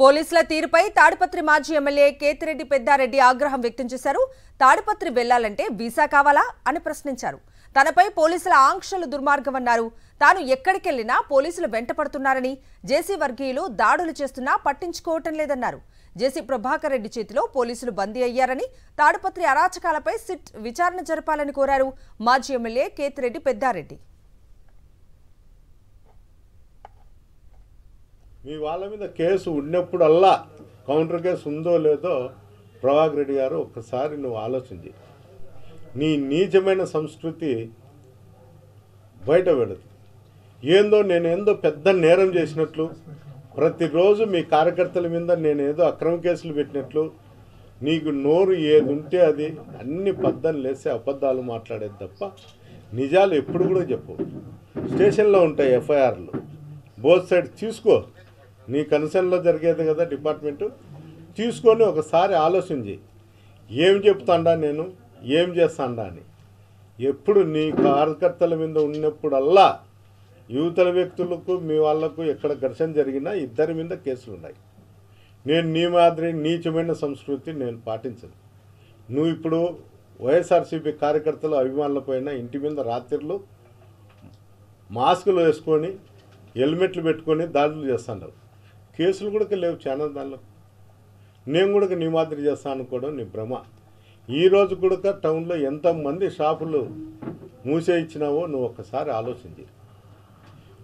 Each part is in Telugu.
పోలీసుల తీరుపై తాడిపత్రి మాజీ ఎమ్మెల్యే కేతిరెడ్డి పెద్దారెడ్డి ఆగ్రహం వ్యక్తం చేశారు. తాడిపత్రి వెళ్లాలంటే వీసా కావాలా అని ప్రశ్నించారు. తనపై పోలీసుల ఆంక్షలు దుర్మార్గమన్నారు. తాను ఎక్కడికెళ్లినా పోలీసులు వెంటపడుతున్నారని, జేసీ వర్గీయులు దాడులు చేస్తున్నా పట్టించుకోవటం లేదన్నారు. జేసీ ప్రభాకర్ రెడ్డి చేతిలో పోలీసులు బందీ అయ్యారని, తాడిపత్రి అరాచకాలపై సిట్ విచారణ జరపాలని కోరారు మాజీ ఎమ్మెల్యే కేతిరెడ్డి పెద్దారెడ్డి. మీ వాళ్ళ మీద కేసు ఉన్నప్పుడల్లా కౌంటర్ కేసు ఉందో లేదో ప్రభాకర్ రెడ్డి గారు ఒక్కసారి నువ్వు ఆలోచించి నీ నీచమైన సంస్కృతి బయట పెడదు. నేనేందో పెద్ద నేరం చేసినట్లు, ప్రతిరోజు మీ కార్యకర్తల మీద నేనేదో అక్రమ కేసులు పెట్టినట్లు, నీకు నోరు ఏది ఉంటే అది అన్ని పద్దలు లేసి అబద్ధాలు మాట్లాడేది తప్ప నిజాలు ఎప్పుడు కూడా చెప్పు. స్టేషన్లో ఉంటాయి ఎఫ్ఐఆర్లు, బోత్ సైడ్ తీసుకో. నీ కన్సర్న్లో జరిగేది కదా డిపార్ట్మెంటు, తీసుకొని ఒకసారి ఆలోచించి ఏం చెప్తాండా నేను, ఏం చేస్తాండా అని. ఎప్పుడు నీ కార్యకర్తల మీద ఉన్నప్పుడల్లా యువతల వ్యక్తులకు మీ వాళ్లకు ఎక్కడ ఘర్షణ జరిగినా ఇద్దరి మీద కేసులు ఉన్నాయి. నేను నీ మాదిరి నీచమైన సంస్కృతి నేను పాటించను. నువ్వు ఇప్పుడు వైఎస్ఆర్సీపీ కార్యకర్తలు అభిమానులపైన ఇంటి మీద రాత్రులు మాస్కులు వేసుకొని హెల్మెట్లు పెట్టుకొని దాడులు చేస్తున్నావు. కేసులు కూడా లేవు చాలా దానిలో. నేను కూడా నీ మాదిరి చేస్తాను అనుకోవడం నీ భ్రమ. ఈరోజు కూడా టౌన్లో ఎంతమంది షాపులు మూసేయించినావో నువ్వు ఒక్కసారి ఆలోచించి,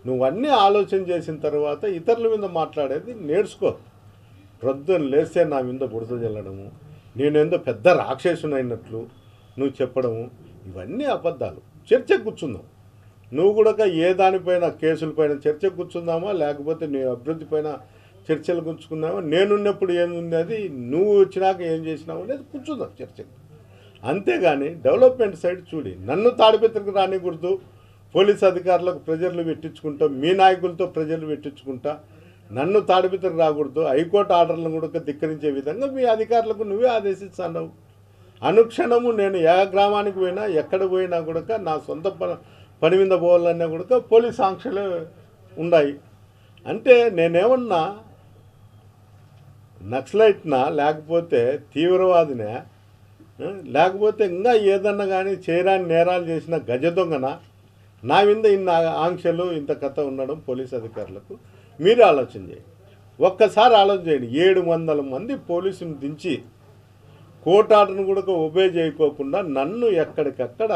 నువ్వన్నీ ఆలోచన చేసిన తర్వాత ఇతరుల మీద మాట్లాడేది నేర్చుకో. ప్రొద్దున లేస్తే నా మీద బురద జల్లడము, నేనేందో పెద్ద రాక్షసునైనట్లు నువ్వు చెప్పడము, ఇవన్నీ అబద్ధాలు. చర్చకు కూర్చుందాం. నువ్వు కూడా ఏ దానిపైన కేసులపైన చర్చకు కూర్చుందామా, లేకపోతే నీ అభివృద్ధి పైన చర్చలు కూర్చుకున్నామా, నేనున్నప్పుడు ఏముంది అది, నువ్వు వచ్చినాక ఏం చేసినావు అనేది కూర్చుందాం చర్చకు. అంతేగాని డెవలప్మెంట్ సైడ్ చూడి, నన్ను తాడిపత్రికి రానికూడదు, పోలీస్ అధికారులకు ప్రెజర్లు పెట్టించుకుంటా, మీ నాయకులతో ప్రెజర్లు పెట్టించుకుంటా నన్ను తాడిపత్రికి రాకూడదు, హైకోర్టు ఆర్డర్లను కూడా ధిక్కరించే విధంగా మీ అధికారులకు నువ్వే ఆదేశిస్తున్నావు. అనుక్షణము నేను ఏ గ్రామానికి పోయినా ఎక్కడ పోయినా కూడా నా సొంత పని మీద పోవాలన్నా కూడా పోలీస్ ఆంక్షలే ఉన్నాయి. అంటే నేనేమన్నా నక్సలైట్నా, లేకపోతే తీవ్రవాదినా, లేకపోతే ఇంకా ఏదన్నా కానీ చేయరాని నేరాలు చేసిన గజ దొంగన? నా మీద ఇన్న ఆంక్షలు ఇంత కథ ఉండడం పోలీస్ అధికారులకు మీరే ఆలోచన చేయండి. ఒక్కసారి ఆలోచన చేయండి. 700 మంది పోలీసుని దించి కోర్టు ఆర్డర్ను కూడా ఒబే చేయకోకుండా నన్ను ఎక్కడికక్కడ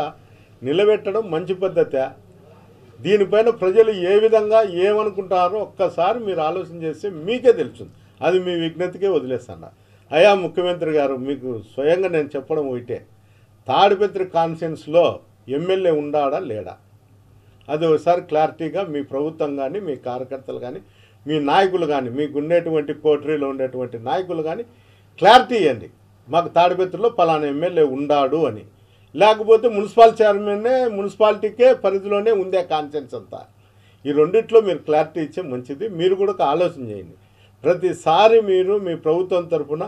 నిలబెట్టడం మంచి పద్ధతే? దీనిపైన ప్రజలు ఏ విధంగా ఏమనుకుంటారో ఒక్కసారి మీరు ఆలోచన చేస్తే మీకే తెలుస్తుంది. అది మీ విజ్ఞతకే వదిలేస్తాను. అయ్యా ముఖ్యమంత్రి గారు, మీకు స్వయంగా నేను చెప్పడం ఒకటే, తాడిపత్రి కాన్ఫరెన్స్లో ఎమ్మెల్యే ఉండాడా లేడా అది ఒకసారి క్లారిటీగా మీ ప్రభుత్వం కానీ, మీ కార్యకర్తలు కానీ, మీ నాయకులు కానీ, మీకు ఉండేటువంటి కోటరీలో ఉండేటువంటి నాయకులు కానీ క్లారిటీ ఇవ్వండి. మాకు తాడిపత్రిలో పలానా ఎమ్మెల్యే ఉండాడు అని. లేకపోతే మున్సిపల్ చైర్మన్నే మున్సిపాలిటీకే పరిధిలోనే ఉందే కాన్ఫరెన్స్ అంతా. ఈ రెండిట్లో మీరు క్లారిటీ ఇచ్చే మంచిది. మీరు కూడా ఆలోచన చేయండి. ప్రతిసారి మీరు మీ ప్రభుత్వం తరఫున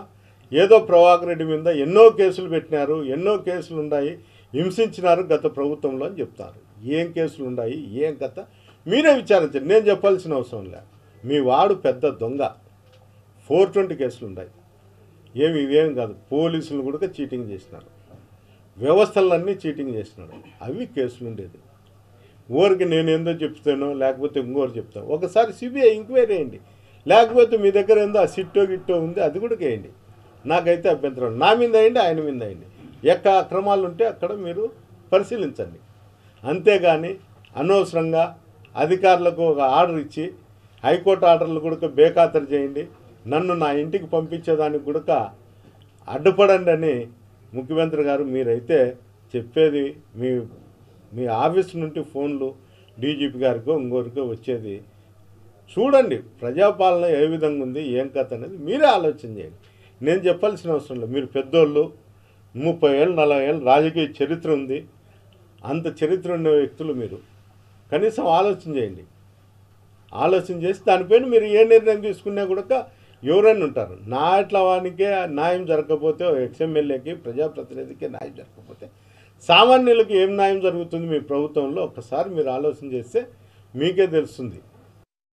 ఏదో ప్రభాకర్ రెడ్డి మీద ఎన్నో కేసులు పెట్టినారు, ఎన్నో కేసులు ఉన్నాయి, హింసించినారు గత ప్రభుత్వంలో అని చెప్తారు. ఏం కేసులు ఉన్నాయి, ఏం కథ మీరే విచారించండి. నేను చెప్పాల్సిన అవసరం లేదు. మీ వాడు పెద్ద దొంగ. 420 కేసులు ఉన్నాయి. ఇవేం కాదు, పోలీసులు కూడా చీటింగ్ చేసినారు, వ్యవస్థలన్నీ చీటింగ్ చేసినాడు. అవి కేసులు ఉండేది. ఊరికి నేనేందో చెప్తానో లేకపోతే ఇంకోరు చెప్తాను. ఒకసారి సిబిఐ ఎంక్వైరీ వేయండి. లేకపోతే మీ దగ్గర ఏందో ఆ సిట్టో గిట్టో ఉంది, అది కూడా వేయండి. నాకైతే అభ్యంతరం. నా మీద వేయండి, ఆయన మీద వేయండి. ఎక్కడ అక్రమాలు ఉంటే అక్కడ మీరు పరిశీలించండి. అంతేగాని అనవసరంగా అధికారులకు ఒక ఆర్డర్ ఇచ్చి హైకోర్టు ఆర్డర్లు కూడా బేఖాతరు చేయండి, నన్ను నా ఇంటికి పంపించేదానికి కూడా అడ్డుపడండి అని ముఖ్యమంత్రి గారు మీరైతే చెప్పేది. మీ ఆఫీస్ నుండి ఫోన్లు డీజీపీ గారికో ఇంకోరికో వచ్చేది చూడండి. ప్రజాపాలన ఏ విధంగా ఉంది, ఏం కథ అనేది మీరే ఆలోచన చేయండి. నేను చెప్పాల్సిన అవసరం లేదు. మీరు పెద్దోళ్ళు, 30 ఏళ్ళు 40 ఏళ్ళు రాజకీయ చరిత్ర ఉంది. అంత చరిత్ర ఉండే వ్యక్తులు మీరు కనీసం ఆలోచన చేయండి. ఆలోచన చేసి దానిపైన మీరు ఏ నిర్ణయం తీసుకున్నా కూడా ఎవరైనా ఉంటారు. నా ఇట్లా వానికే న్యాయం జరగకపోతే, ఎక్స్ఎమ్మెల్యేకి ప్రజాప్రతినిధికి న్యాయం జరగకపోతే సామాన్యులకు ఏం న్యాయం జరుగుతుంది మీ ప్రభుత్వంలో? ఒక్కసారి మీరు ఆలోచన చేస్తే మీకే తెలుస్తుంది.